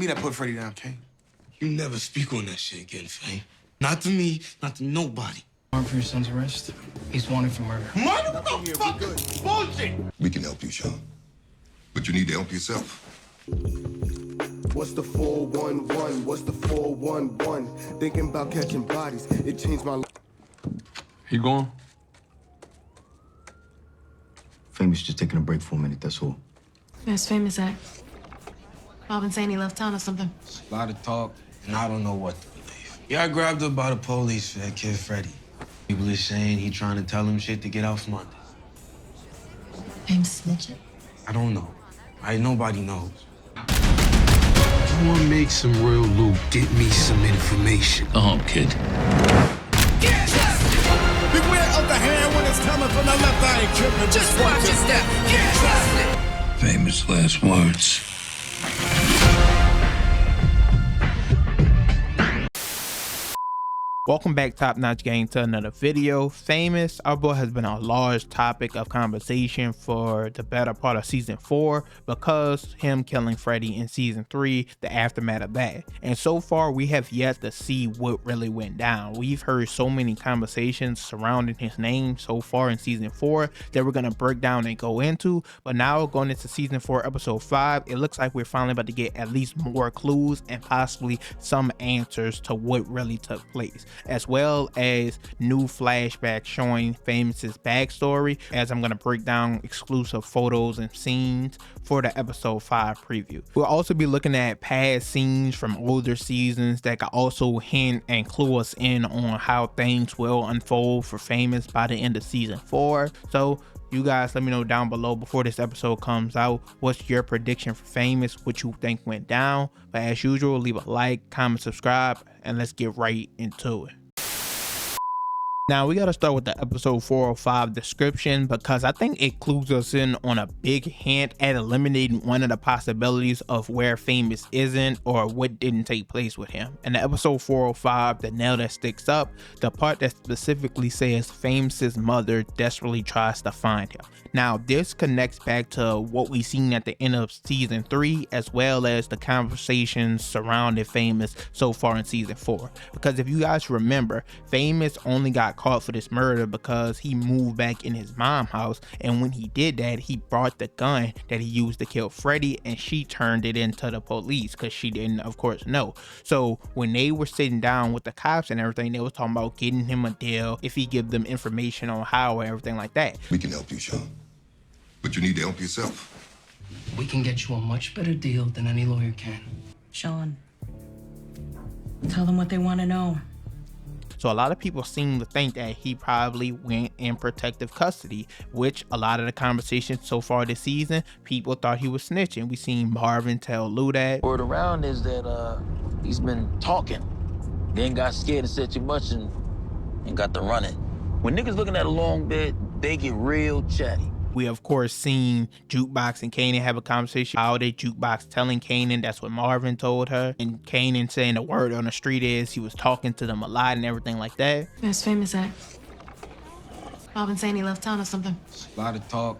me that put Freddie down, Kane. You never speak on that shit again, Fame. Not to me, not to nobody. Warrant for your son's arrest. He's wanted for murder. Motherfucker! Bullshit! We can help you, Sean. But you need to help yourself. What's the 411? What's the 411? Thinking about catching bodies. It changed my life. He gone? Famous just taking a break for a minute, that's all. Where's Famous at? Bob and saying he left town or something. A lot of talk, and I don't know what to believe. Yeah, I grabbed her by the police for that kid Freddie. People are saying he trying to tell him shit to get out from under. Famous snitching? I don't know. Nobody knows. If you want to make some real loot, get me some information. Kid. Beware of the hand when it's coming from the left. I ain't tripping. Just watch your step. Famous last words. Welcome back, Top Notch Gang, to another video. Famous, our boy, has been a large topic of conversation for the better part of season 4 because him killing Freddie in season 3, the aftermath of that. And so far, we have yet to see what really went down. We've heard so many conversations surrounding his name so far in season 4 that we're going to break down and go into. But now, going into season 4, episode 5, it looks like we're finally about to get at least more clues and possibly some answers to what really took place, as well as new flashbacks showing Famous's backstory, as I'm going to break down exclusive photos and scenes for the episode 5 preview. We'll also be looking at past scenes from older seasons that can also hint and clue us in on how things will unfold for Famous by the end of season 4. So you guys let me know down below before this episode comes out, what's your prediction for Famous, what you think went down. But as usual, leave a like, comment, subscribe, and let's get right into it. Now we got to start with the episode 405 description because I think it clues us in on a big hint at eliminating one of the possibilities of where Famous isn't or what didn't take place with him. And the episode 405, the nail that sticks up, the part that specifically says Famous's mother desperately tries to find him. Now this connects back to what we seen at the end of season 3, as well as the conversations surrounding Famous so far in season 4. Because if you guys remember, Famous only got caught for this murder because he moved back in his mom's house, and when he did that, he brought the gun that he used to kill Freddie, and she turned it into the police because she didn't, of course, know. So when they were sitting down with the cops and everything, they was talking about getting him a deal if he give them information on how and everything like that. We can help you, Sean. But you need to help yourself. We can get you a much better deal than any lawyer can. Sean, tell them what they want to know. So a lot of people seem to think that he probably went in protective custody, which a lot of the conversations so far this season, people thought he was snitching. We seen Marvin tell Lou that. Word around is that he's been talking, then got scared and said too much and got to running. When niggas looking at a long bit, they get real chatty. We of course seen Jukebox and Kanan have a conversation about it. Jukebox telling Kanan that's what Marvin told her, and Kanan saying the word on the street is he was talking to them a lot and everything like that. Where's Famous at? Bob and saying he left town or something. A lot of talk.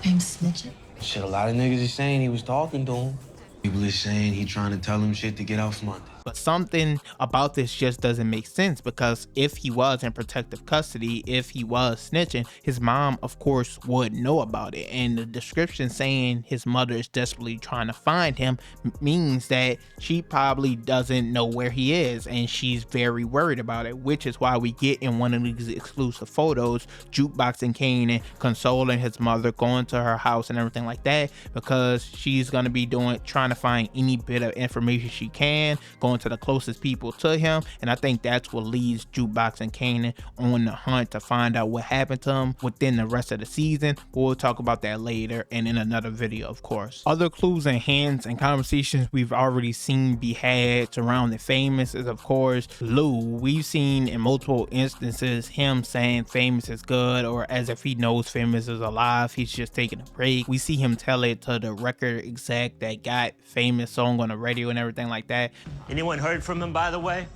Famous snitching? Shit, a lot of niggas is saying he was talking to him. People are saying he trying to tell him shit to get out from under. But something about this just doesn't make sense, because if he was in protective custody, if he was snitching, his mom of course would know about it. And the description saying his mother is desperately trying to find him means that she probably doesn't know where he is, and she's very worried about it, which is why we get in one of these exclusive photos Jukebox and Kanan consoling his mother, going to her house and everything like that, because she's gonna be trying to find any bit of information she can, going to the closest people to him. And I think that's what leads Jukebox and Kanan on the hunt to find out what happened to him within the rest of the season. We'll talk about that later and in another video, of course. Other clues and hints and conversations we've already seen be had surrounding Famous is of course Lou. We've seen in multiple instances him saying Famous is good, or as if he knows Famous is alive, he's just taking a break. We see him tell it to the record exec that got Famous song on the radio and everything like that. Anyone heard from him, by the way?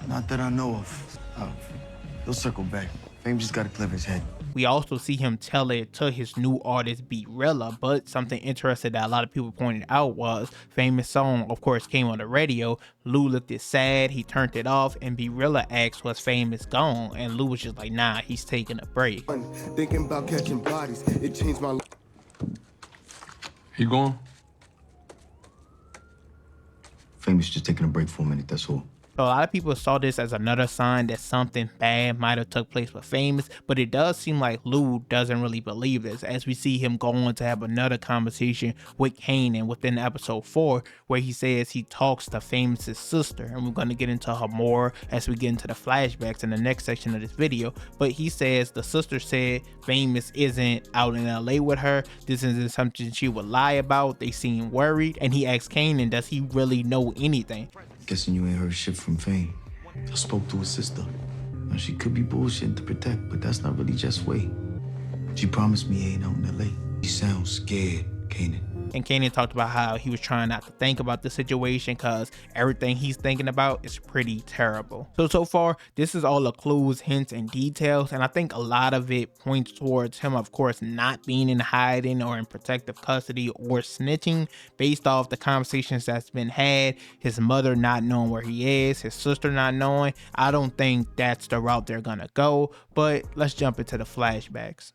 Not that I know of. He'll circle back. Fame just gotta clear his head. We also see him tell it to his new artist B Rilla, but something interesting that a lot of people pointed out was Famous song of course came on the radio. Lou looked it sad, he turned it off, and B Rilla asked was Famous gone, and Lou was just like, nah, he's taking a break. Thinking about catching bodies, it changed my life. He gone? Famous just taking a break for a minute, that's all. So a lot of people saw this as another sign that something bad might have took place with Famous, but it does seem like Lou doesn't really believe this, as we see him go on to have another conversation with Kanan within episode 4, where he says he talks to Famous's sister, and we're going to get into her more as we get into the flashbacks in the next section of this video. But he says the sister said Famous isn't out in LA with her, this isn't something she would lie about, they seem worried, and he asks Kanan, does he really know anything? Guessing you ain't heard shit from Fame. I spoke to his sister. Now, she could be bullshitting to protect, but that's not really Jeff's way. She promised me he ain't out in LA. He sounds scared, Kanan. And Kanan talked about how he was trying not to think about the situation because everything he's thinking about is pretty terrible. So far, this is all the clues, hints, and details, and I think a lot of it points towards him, of course, not being in hiding or in protective custody or snitching based off the conversations that's been had, his mother not knowing where he is, his sister not knowing. I don't think that's the route they're gonna go, but let's jump into the flashbacks.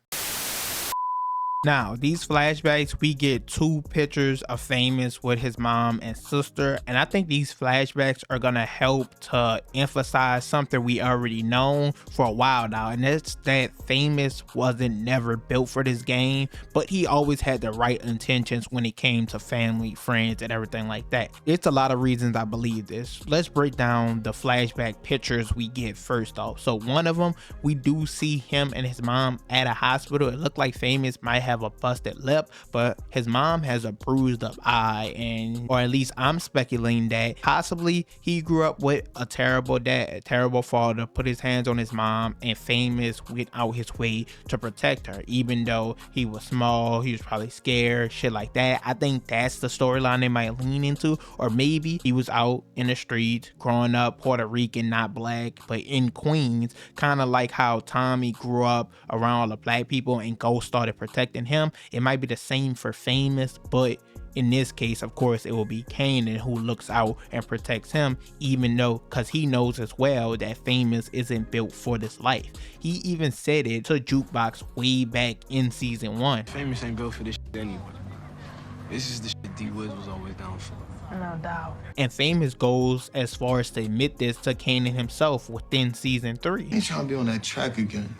Now, these flashbacks, we get 2 pictures of Famous with his mom and sister, and I think these flashbacks are gonna help to emphasize something we already known for a while now, and that's that Famous wasn't never built for this game, but he always had the right intentions when it came to family, friends, and everything like that. It's a lot of reasons I believe this. Let's break down the flashback pictures we get first off. So one of them, we do see him and his mom at a hospital. It looked like Famous might have a busted lip, but his mom has a bruised up eye, and or at least I'm speculating that possibly he grew up with a terrible dad, a terrible father, put his hands on his mom, and Famous went out his way to protect her, even though he was small, he was probably scared, shit like that. I think that's the storyline they might lean into, or maybe he was out in the streets growing up Puerto Rican, not black, but in Queens, kind of like how Tommy grew up around all the black people and Ghost started protecting him. It might be the same for Famous, but in this case, of course, it will be Kanan who looks out and protects him, even though, because he knows as well that Famous isn't built for this life. He even said it to Jukebox way back in season 1. Famous ain't built for this shit anyway. This is the shit D Wiz was always down for. No doubt. And Famous goes as far as to admit this to Kanan himself within season 3. Ain't trying to be on that track again.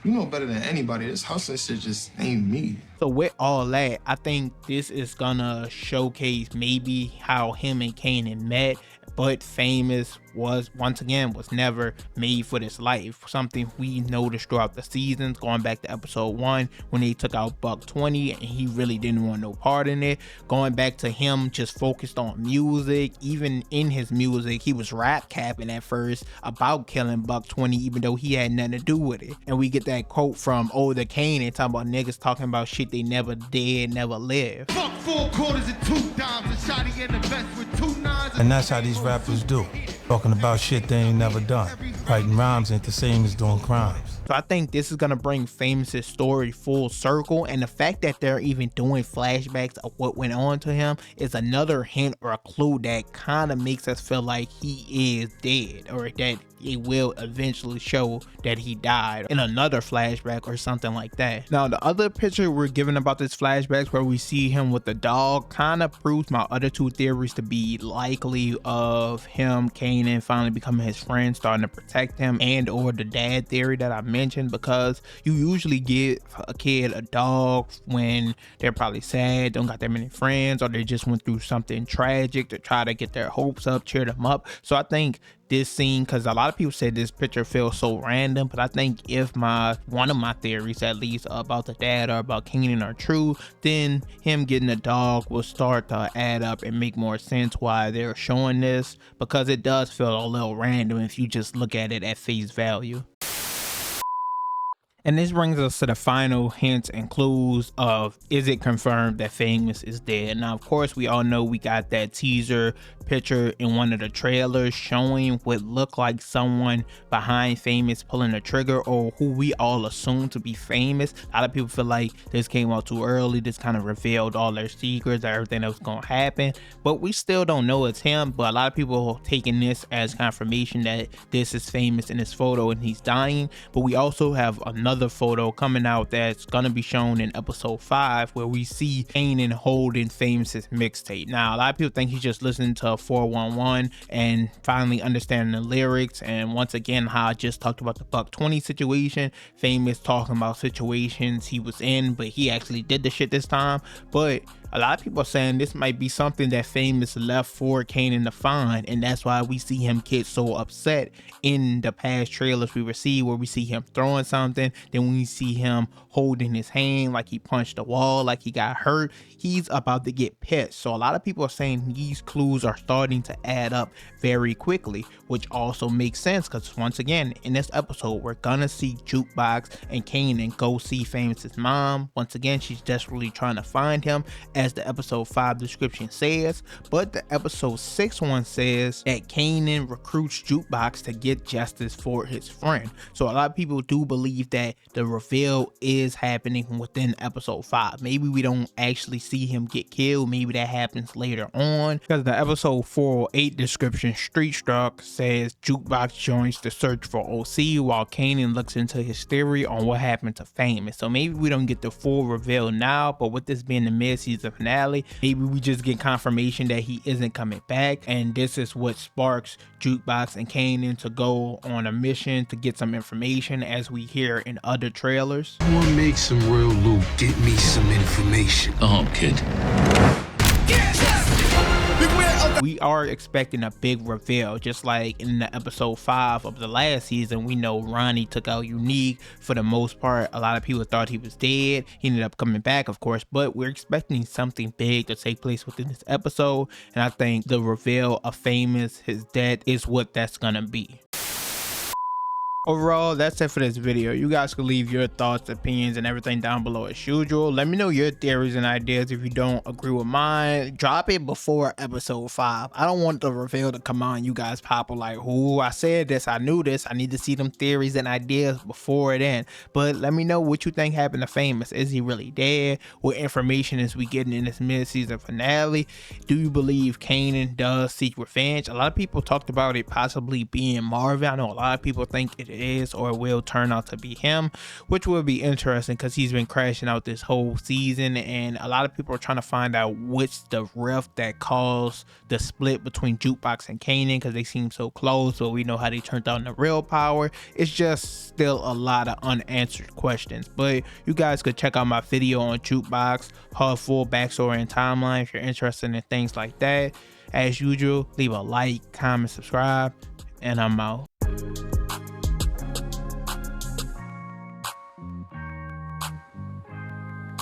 You know better than anybody. This hustling shit just ain't me. So with all that, I think this is gonna showcase maybe how him and Kanan met, but Famous was never made for this life. Something we noticed throughout the seasons, going back to episode 1 when they took out Buck 20 and he really didn't want no part in it. Going back to him just focused on music. Even in his music, he was rap capping at first about killing Buck 20, even though he had nothing to do with it. And we get that quote from olde Kanan talking about niggas talking about shit they never did, never lived. Fuck 4 quarters and 2 dimes, and shotty in the vest with 2 nines. And that's how these rappers do. Talking about shit they ain't never done. Writing rhymes ain't the same as doing crimes. So I think this is gonna bring Famous's story full circle, and the fact that they're even doing flashbacks of what went on to him is another hint or a clue that kind of makes us feel like he is dead, or that it will eventually show that he died in another flashback or something like that. Now, the other picture we're given about this flashbacks where we see him with the dog kind of proves my other 2 theories to be likely of him, Kanan, finally becoming his friend, starting to protect him, and or the dad theory that I mentioned, because you usually give a kid a dog when they're probably sad, don't got that many friends, or they just went through something tragic to try to get their hopes up, cheer them up. So I think this scene, because a lot of people said this picture feels so random, but I think if one of my theories at least about the dad or about Kanan are true, then him getting a dog will start to add up and make more sense why they're showing this, because it does feel a little random if you just look at it at face value. And this brings us to the final hints and clues of, is it confirmed that Famous is dead? Now, of course, we all know we got that teaser picture in one of the trailers showing what looked like someone behind Famous pulling the trigger, or who we all assume to be Famous. A lot of people feel like this came out too early. This kind of revealed all their secrets, everything that was going to happen, but we still don't know it's him. But a lot of people are taking this as confirmation that this is Famous in this photo and he's dying. But we also have another photo coming out that's going to be shown in episode 5 where we see Kanan holding Famous's mixtape. Now a lot of people think he's just listening to 411 and finally understanding the lyrics, and once again how I just talked about the Buck 20 situation, Famous talking about situations he was in but he actually did the shit this time. But a lot of people are saying this might be something that Famous left for Kanan to find, and that's why we see him get so upset in the past trailers we received, where we see him throwing something, then we see him holding his hand like he punched the wall, like he got hurt. He's about to get pissed. So a lot of people are saying these clues are starting to add up very quickly, which also makes sense because once again in this episode we're gonna see Jukebox and Kanan go see Famous's mom. Once again, she's desperately trying to find him, as the episode 5 description says, but the episode 6 one says that Kanan recruits Jukebox to get justice for his friend. So a lot of people do believe that the reveal is happening within episode 5. Maybe we don't actually see him get killed, maybe that happens later on, because the episode 408 description Street Struck says Jukebox joins the search for OC while Kanan looks into his theory on what happened to Famous. So maybe we don't get the full reveal now, but with this being the mid-season finale, maybe we just get confirmation that he isn't coming back, and this is what sparks Jukebox and Kanan to go on a mission to get some information, as we hear in other trailers. I wanna make some real loot, get me some information. Kid. We are expecting a big reveal, just like in the episode 5 of the last season. We know Ronnie took out Unique. For the most part, a lot of people thought he was dead. He ended up coming back, of course, but we're expecting something big to take place within this episode, and I think the reveal of Famous, his death, is what that's gonna be. Overall, that's it for this video. You guys can leave your thoughts, opinions, and everything down below as usual. Let me know your theories and ideas. If you don't agree with mine, drop it before episode 5. I don't want the reveal to come on you guys popping like, "Who? I said this, I knew this." I need to see them theories and ideas before it ends. But let me know what you think happened to Famous. Is he really dead? What information is we getting in this mid-season finale? Do you believe Kanan does seek revenge? A lot of people talked about it possibly being Marvin. I know a lot of people think it is or will turn out to be him, which will be interesting because he's been crashing out this whole season, and a lot of people are trying to find out what's the rift that caused the split between Jukebox and Kanan, because they seem so close, but we know how they turned out in the real power. It's just still a lot of unanswered questions. But you guys could check out my video on Jukebox, her full backstory and timeline if you're interested in things like that. As usual, leave a like, comment, subscribe, and I'm out.